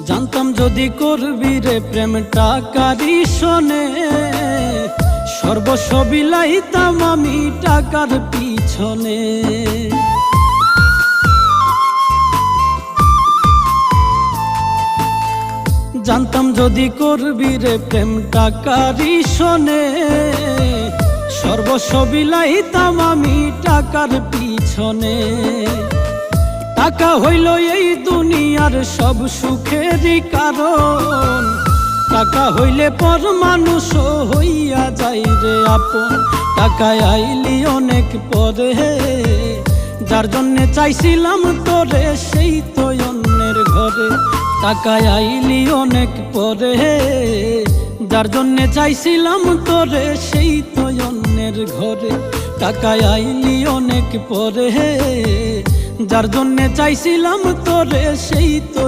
জানতাম যদি করবি রে প্রেম টাকারই শোনে, সর্বস্ব বিলাইতাম আমি টাকার পিছনে। জানতাম যদি করবি রে প্রেম টাকারই শোনে, সর্বস্ব বিলাইতাম আমি টাকার পিছনে। টাকা হইল এই দুনিয়ার সব সুখেরই কারণ, টাকা হইলে পর মানুষ হইয়া যায় রে আপন। টাকায় আইলি অনেক পরে, যার জন্যে চাইছিলাম তোরে সেই তো অন্যের ঘরে। টাকায় আইলি অনেক পরে, যার জন্যে চাইছিলাম তোরে সেই তো অন্যের ঘরে। টাকায় আইলি অনেক পরে, যার জন্যে চাইছিলাম তোরে সেই তো